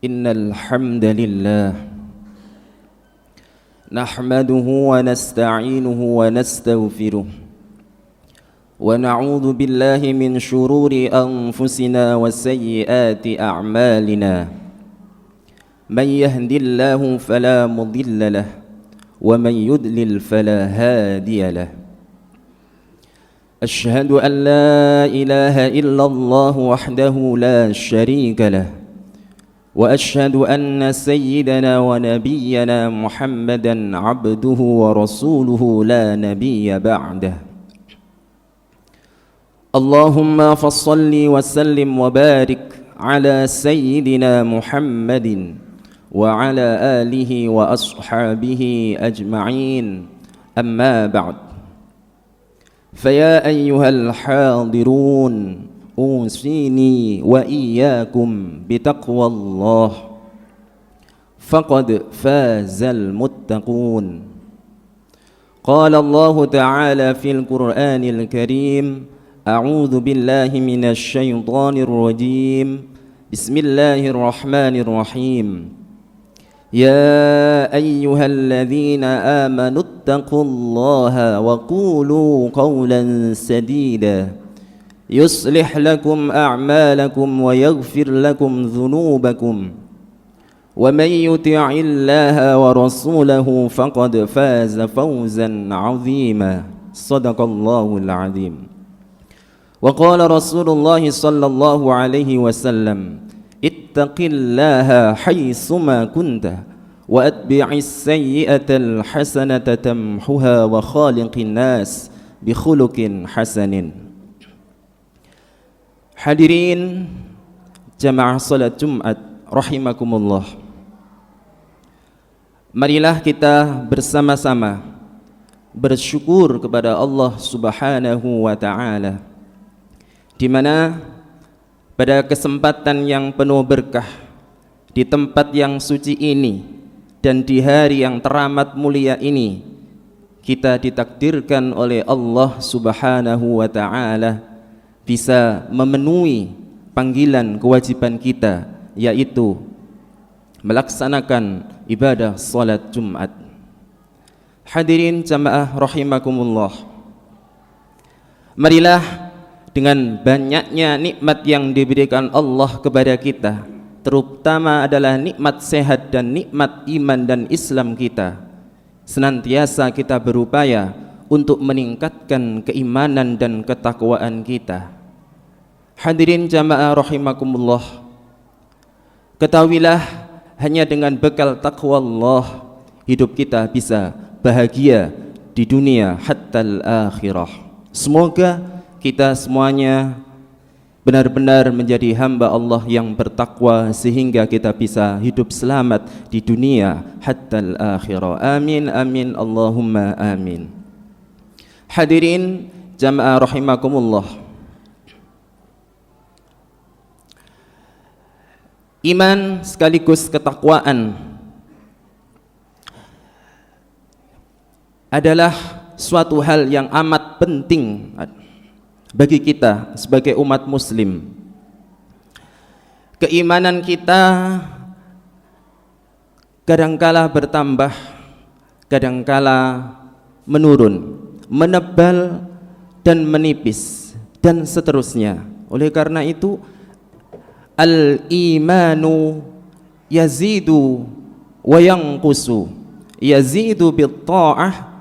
إن الحمد لله نحمده ونستعينه ونستغفره ونعوذ بالله من شرور أنفسنا وسيئات أعمالنا من يهد الله فلا مضل له ومن يضلل فلا هادي له أشهد أن لا إله إلا الله وحده لا شريك له وأشهد أن سيدنا ونبينا محمدا عبده ورسوله لا نبي بعده اللهم فصل وسلم وبارك على سيدنا محمد وعلى آله وأصحابه أجمعين أما بعد فيا أيها الحاضرون أوصيني وإياكم بتقوى الله فقد فاز المتقون قال الله تعالى في القرآن الكريم أعوذ بالله من الشيطان الرجيم بسم الله الرحمن الرحيم يا أيها الذين آمنوا اتقوا الله وقولوا قولا سديدا يصلح لكم أعمالكم ويغفر لكم ذنوبكم ومن يطع الله ورسوله فقد فاز فوزا عظيما صدق الله العظيم وقال رسول الله صلى الله عليه وسلم اتق الله حيثما كنت وأتبع السيئة الحسنة تمحها وخالق الناس بخلق حسن. Hadirin jamaah salat Jumat rahimakumullah. Marilah kita bersama-sama bersyukur kepada Allah Subhanahu wa taala, di mana pada kesempatan yang penuh berkah di tempat yang suci ini dan di hari yang teramat mulia ini, kita ditakdirkan oleh Allah Subhanahu wa taala bisa memenuhi panggilan kewajiban kita, yaitu melaksanakan ibadah salat Jumat. Hadirin jamaah rahimakumullah, marilah dengan banyaknya nikmat yang diberikan Allah kepada kita, terutama adalah nikmat sehat dan nikmat iman dan Islam kita, senantiasa kita berupaya untuk meningkatkan keimanan dan ketakwaan kita. Hadirin jamaah rahimakumullah, ketahuilah hanya dengan bekal takwa Allah hidup kita bisa bahagia di dunia hatta al-akhirah. Semoga kita semuanya benar-benar menjadi hamba Allah yang bertakwa sehingga kita bisa hidup selamat di dunia hatta al-akhirah. Amin amin Allahumma amin. Hadirin jamaah rahimakumullah, iman sekaligus ketakwaan adalah suatu hal yang amat penting bagi kita sebagai umat muslim. Keimanan kita kadangkala bertambah, kadangkala menurun, menebal dan menipis dan seterusnya. Oleh karena itu al-imanu yazidu wa yanqusu, yazidu bil ta'ah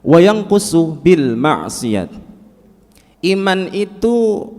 wa yanqusu bil ma'siyat. Iman itu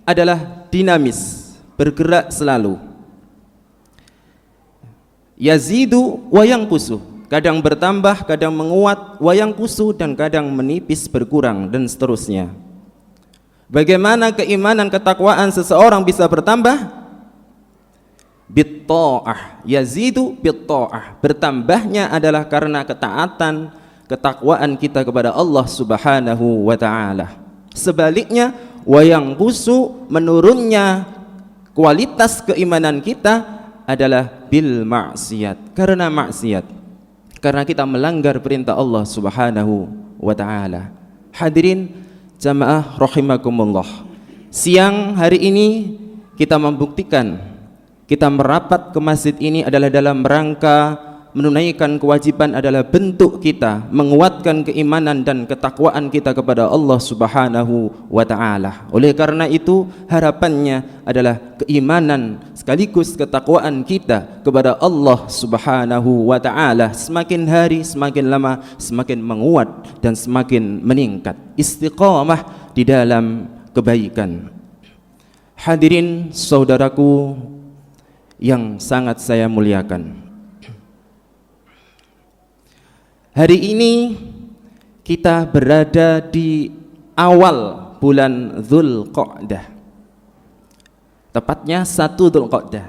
adalah dinamis, bergerak selalu. Yazidu wa yanqusu, kadang bertambah, kadang menguat, wa yanqusu, dan kadang menipis, berkurang dan seterusnya. Bagaimana keimanan ketakwaan seseorang bisa bertambah? Bitta'ah, yazidu bitta'ah, bertambahnya adalah karena ketaatan, ketakwaan kita kepada Allah Subhanahu wa taala. Sebaliknya, wa yanqusu, menurunnya kualitas keimanan kita adalah bil maksiat, karena maksiat, karena kita melanggar perintah Allah Subhanahu wa taala. Hadirin jamaah rahimakumullah, siang hari ini kita membuktikan kita merapat ke masjid ini adalah dalam rangka menunaikan kewajiban, adalah bentuk kita menguatkan keimanan dan ketakwaan kita kepada Allah Subhanahu wa taala. Oleh karena itu, harapannya adalah keimanan sekaligus ketakwaan kita kepada Allah Subhanahu wa taala semakin hari semakin lama semakin menguat dan semakin meningkat, istiqamah di dalam kebaikan. Hadirin saudaraku yang sangat saya muliakan, hari ini kita berada di awal bulan Dzulqa'dah, tepatnya 1 Dzulqa'dah.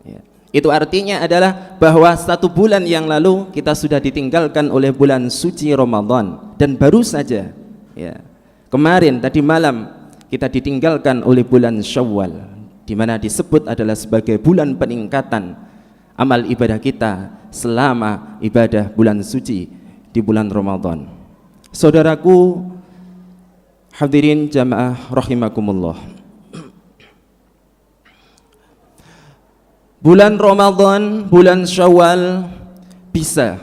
Ya. Itu artinya adalah bahwa 1 bulan yang lalu kita sudah ditinggalkan oleh bulan suci Ramadan, dan baru saja kemarin tadi malam kita ditinggalkan oleh bulan Syawal, di mana disebut adalah sebagai bulan peningkatan amal ibadah kita selama ibadah bulan suci di bulan Ramadan. Saudaraku hadirin jamaah rahimakumullah, bulan Ramadan, bulan Syawal bisa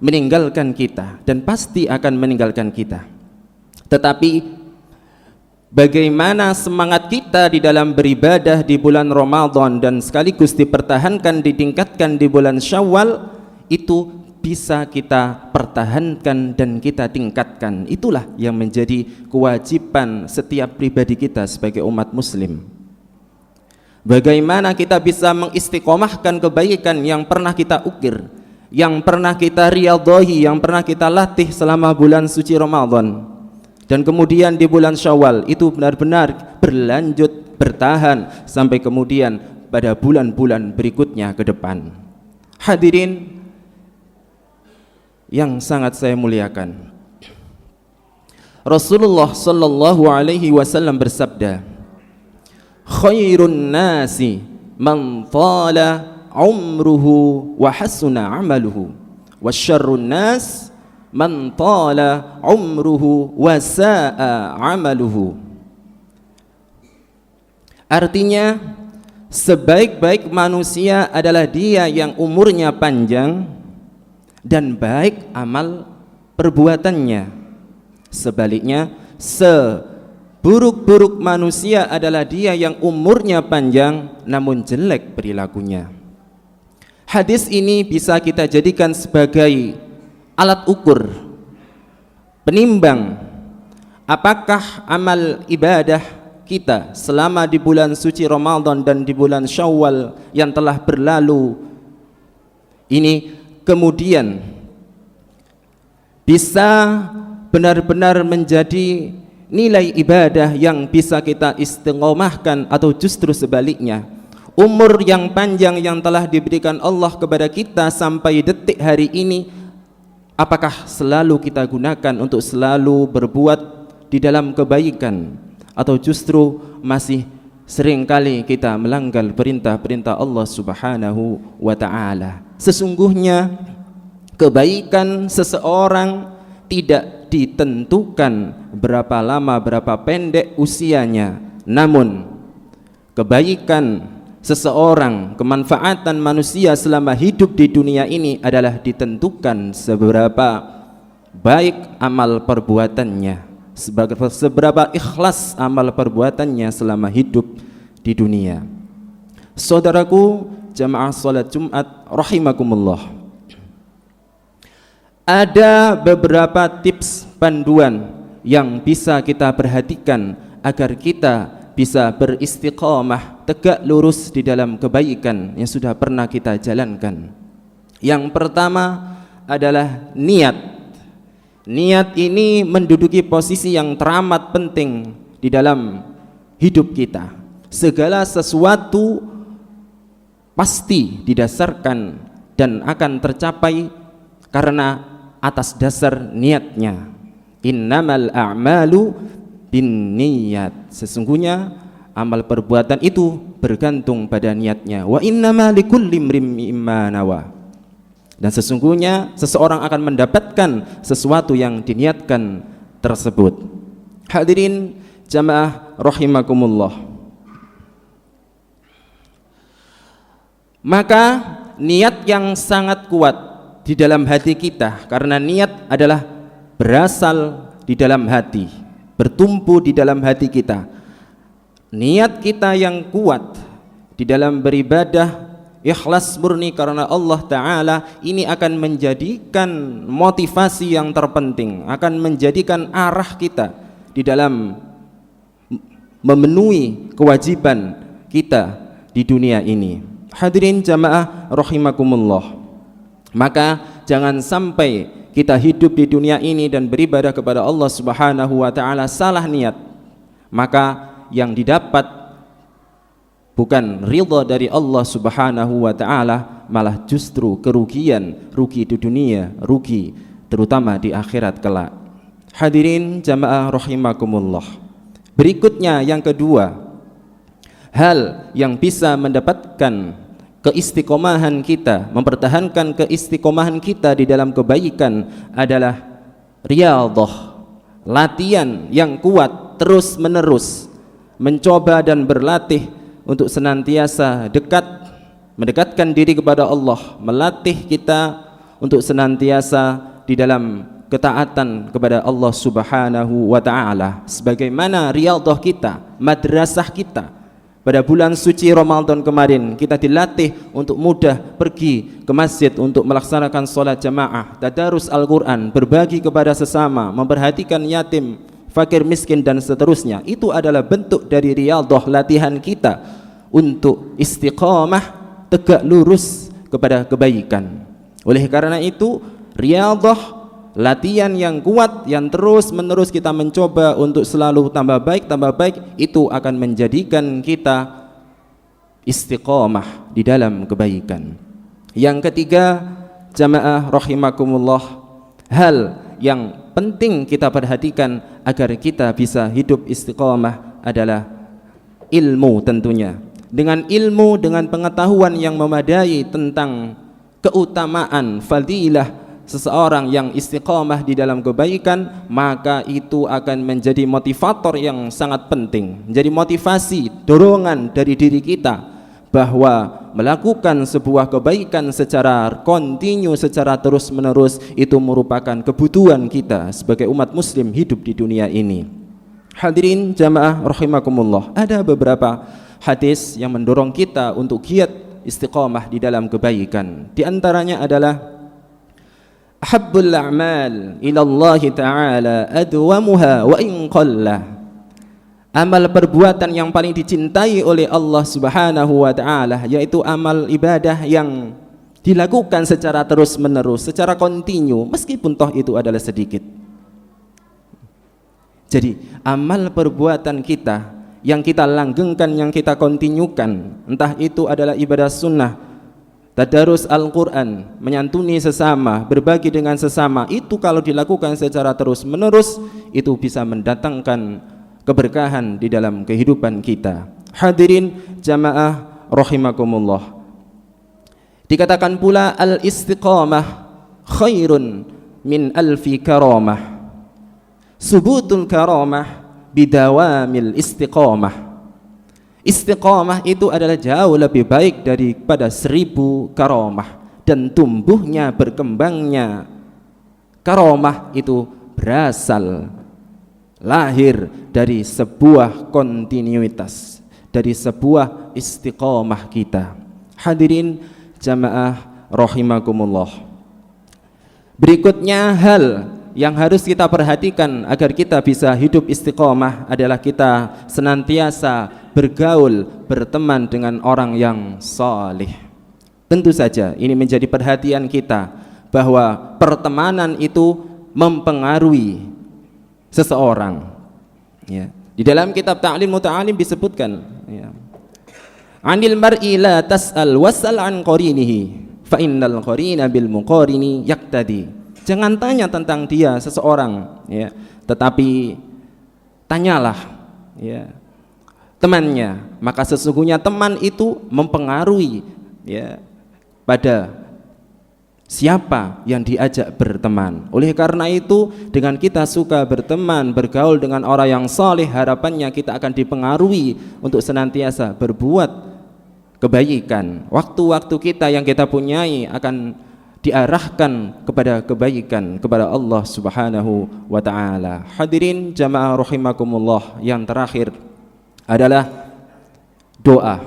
meninggalkan kita dan pasti akan meninggalkan kita. Tetapi bagaimana semangat kita di dalam beribadah di bulan Ramadan dan sekaligus dipertahankan, ditingkatkan di bulan Syawal, itu bisa kita pertahankan dan kita tingkatkan. Itulah yang menjadi kewajiban setiap pribadi kita sebagai umat muslim. Bagaimana kita bisa mengistiqomahkan kebaikan yang pernah kita ukir, yang pernah kita riyadhahi, yang pernah kita latih selama bulan suci Ramadan, dan kemudian di bulan Syawal itu benar-benar berlanjut, bertahan sampai kemudian pada bulan-bulan berikutnya ke depan. Hadirin yang sangat saya muliakan, Rasulullah sallallahu alaihi wasallam bersabda, khairun nasi man tala umruhu wa hasuna amaluhu, wa syarrun nas man tala umruhu wa sa'a amaluhu. Artinya, sebaik-baik manusia adalah dia yang umurnya panjang dan baik amal perbuatannya. Sebaliknya, seburuk-buruk manusia adalah dia yang umurnya panjang namun jelek perilakunya. Hadis ini bisa kita jadikan sebagai alat ukur, penimbang apakah amal ibadah kita selama di bulan suci Ramadan dan di bulan Syawal yang telah berlalu ini kemudian bisa benar-benar menjadi nilai ibadah yang bisa kita istiqomahkan, atau justru sebaliknya, umur yang panjang yang telah diberikan Allah kepada kita sampai detik hari ini, apakah selalu kita gunakan untuk selalu berbuat di dalam kebaikan, atau justru masih seringkali kita melanggar perintah-perintah Allah Subhanahu wa ta'ala. Sesungguhnya kebaikan seseorang tidak ditentukan berapa lama, berapa pendek usianya, namun kebaikan seseorang, kemanfaatan manusia selama hidup di dunia ini adalah ditentukan seberapa baik amal perbuatannya, seberapa ikhlas amal perbuatannya selama hidup di dunia. Saudaraku jamaah salat Jumat rahimakumullah, ada beberapa tips panduan yang bisa kita perhatikan agar kita bisa beristiqamah, tegak lurus di dalam kebaikan yang sudah pernah kita jalankan. Yang pertama adalah niat. Niat ini menduduki posisi yang teramat penting di dalam hidup kita. Segala sesuatu pasti didasarkan dan akan tercapai karena atas dasar niatnya. Innamal a'malu binniyat, sesungguhnya amal perbuatan itu bergantung pada niatnya. Wa innama likulli imrin ma nawa, dan sesungguhnya seseorang akan mendapatkan sesuatu yang diniatkan tersebut. Hadirin jamaah rahimakumullah, Maka niat yang sangat kuat di dalam hati kita, karena niat adalah berasal di dalam hati, bertumpu di dalam hati kita. Niat kita yang kuat di dalam beribadah, ikhlas murni karena Allah Ta'ala, ini akan menjadikan motivasi yang terpenting, akan menjadikan arah kita di dalam memenuhi kewajiban kita di dunia ini. Hadirin jamaah rahimakumullah, maka jangan sampai kita hidup di dunia ini dan beribadah kepada Allah Subhanahu wa Ta'ala salah niat, maka yang didapat bukan ridha dari Allah Subhanahu wa Ta'ala, malah justru kerugian, rugi di dunia, rugi terutama di akhirat kelak. Hadirin jamaah rahimakumullah, berikutnya yang kedua, hal yang bisa mendapatkan keistiqomahan kita, mempertahankan keistiqomahan kita di dalam kebaikan adalah riyadhah, latihan yang kuat terus menerus, mencoba dan berlatih untuk senantiasa mendekatkan diri kepada Allah, melatih kita untuk senantiasa di dalam ketaatan kepada Allah Subhanahu wa Ta'ala, sebagaimana riyadhah kita, madrasah kita. Pada bulan suci Ramadan kemarin kita dilatih untuk mudah pergi ke masjid untuk melaksanakan sholat jamaah, tadarus Al-Quran, berbagi kepada sesama, memperhatikan yatim, fakir, miskin dan seterusnya. Itu adalah bentuk dari riyadhah, latihan kita untuk istiqamah, tegak lurus kepada kebaikan. Oleh karena itu riyadhah, latihan yang kuat yang terus menerus kita mencoba untuk selalu tambah baik, itu akan menjadikan kita istiqamah di dalam kebaikan. Yang ketiga, jamaah rahimakumullah, hal yang penting kita perhatikan agar kita bisa hidup istiqamah adalah ilmu tentunya. Dengan ilmu, dengan pengetahuan yang memadai tentang keutamaan, fadilah seseorang yang istiqamah di dalam kebaikan, maka itu akan menjadi motivator yang sangat penting, menjadi motivasi, dorongan dari diri kita bahwa melakukan sebuah kebaikan secara kontinu, secara terus menerus, itu merupakan kebutuhan kita sebagai umat muslim hidup di dunia ini. Hadirin jamaah rahimakumullah, ada beberapa hadis yang mendorong kita untuk giat istiqamah di dalam kebaikan. Di antaranya adalah ahabbul a'mal ila Allah Ta'ala adwamuha wa in qalla. Amal perbuatan yang paling dicintai oleh Allah Subhanahu wa Ta'ala yaitu amal ibadah yang dilakukan secara terus menerus, secara kontinu, meskipun toh itu adalah sedikit. Jadi amal perbuatan kita yang kita langgengkan, yang kita kontinukan, entah itu adalah ibadah sunnah, tadarus Al-Quran, menyantuni sesama, berbagi dengan sesama, itu kalau dilakukan secara terus menerus, itu bisa mendatangkan keberkahan di dalam kehidupan kita. Hadirin jamaah rahimakumullah, dikatakan pula al-istiqamah khairun min alfi karamah, subutul karamah bidawamil istiqamah. Istiqamah itu adalah jauh lebih baik daripada 1000 karamah, dan tumbuhnya, berkembangnya karamah itu berasal, lahir dari sebuah kontinuitas, dari sebuah istiqamah kita. Hadirin jamaah rahimakumullah, berikutnya hal yang harus kita perhatikan agar kita bisa hidup istiqamah adalah kita senantiasa bergaul, berteman dengan orang yang salih. Tentu saja ini menjadi perhatian kita bahwa pertemanan itu mempengaruhi seseorang. Ya. Di dalam kitab Ta'lim Muta'alim disebutkan, ya, Anil mar'i la tas'al was'al an qarinihi fa innal qarina bil muqarini yaqtadi. Jangan tanya tentang dia, seseorang, ya, tetapi tanyalah, ya, temannya, maka sesungguhnya teman itu mempengaruhi, ya, pada siapa yang diajak berteman. Oleh karena itu, dengan kita suka berteman, bergaul dengan orang yang saleh, harapannya kita akan dipengaruhi untuk senantiasa berbuat kebaikan. Waktu-waktu kita yang kita punyai akan diarahkan kepada kebaikan, kepada Allah Subhanahu wa taala. Hadirin jamaah rahimakumullah, yang terakhir adalah doa.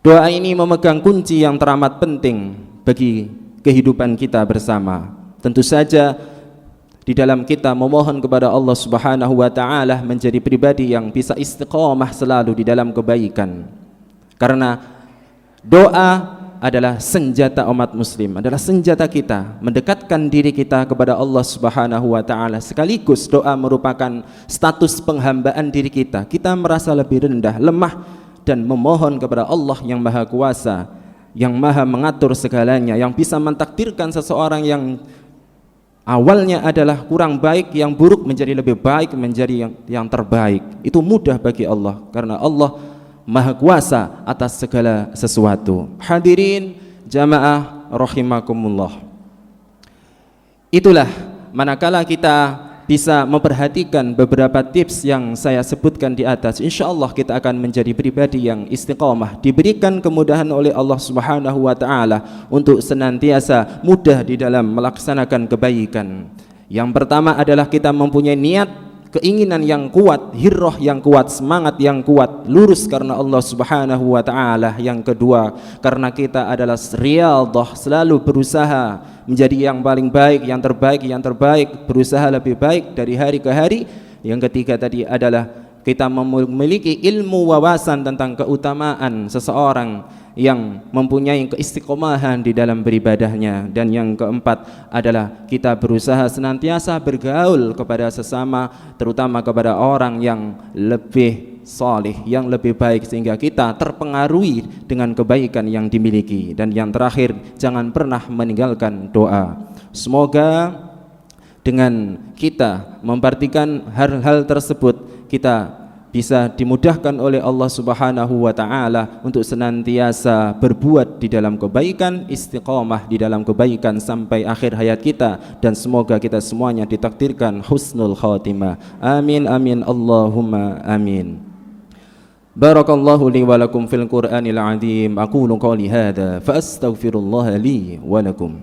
Doa ini memegang kunci yang teramat penting bagi kehidupan kita bersama. Tentu saja di dalam kita memohon kepada Allah Subhanahu wa taala menjadi pribadi yang bisa istiqomah selalu di dalam kebaikan. Karena doa adalah senjata umat muslim, adalah senjata kita mendekatkan diri kita kepada Allah Subhanahu wa taala. Sekaligus doa merupakan status penghambaan diri kita. Kita merasa lebih rendah, lemah, dan memohon kepada Allah yang Maha Kuasa, yang Maha mengatur segalanya, yang bisa mentakdirkan seseorang yang awalnya adalah kurang baik, yang buruk menjadi lebih baik, menjadi yang terbaik. Itu mudah bagi Allah, karena Allah Maha Kuasa atas segala sesuatu. Hadirin jamaah rahimakumullah, itulah manakala kita bisa memperhatikan beberapa tips yang saya sebutkan di atas, insyaallah kita akan menjadi pribadi yang istiqomah, diberikan kemudahan oleh Allah Subhanahu wa taala untuk senantiasa mudah di dalam melaksanakan kebaikan. Yang pertama adalah kita mempunyai niat, keinginan yang kuat, hirrah yang kuat, semangat yang kuat, lurus karena Allah Subhanahu wa taala. Yang kedua, karena kita adalah riyadhah, selalu berusaha menjadi yang paling baik, yang terbaik, berusaha lebih baik dari hari ke hari. Yang ketiga tadi adalah kita memiliki ilmu wawasan tentang keutamaan seseorang yang mempunyai keistiqomahan di dalam beribadahnya. Dan yang keempat adalah kita berusaha senantiasa bergaul kepada sesama, terutama kepada orang yang lebih salih, yang lebih baik, sehingga kita terpengaruhi dengan kebaikan yang dimiliki. Dan yang terakhir, jangan pernah meninggalkan doa. Semoga dengan kita memperhatikan hal-hal tersebut, kita bisa dimudahkan oleh Allah Subhanahu wa taala untuk senantiasa berbuat di dalam kebaikan, istiqamah di dalam kebaikan sampai akhir hayat kita, dan semoga kita semuanya ditakdirkan husnul khatimah. Amin amin Allahumma amin. Barakallahu li wa lakum fil Qur'anil azim. Aqulu qawli hadza fa astaghfirullah li wa lakum.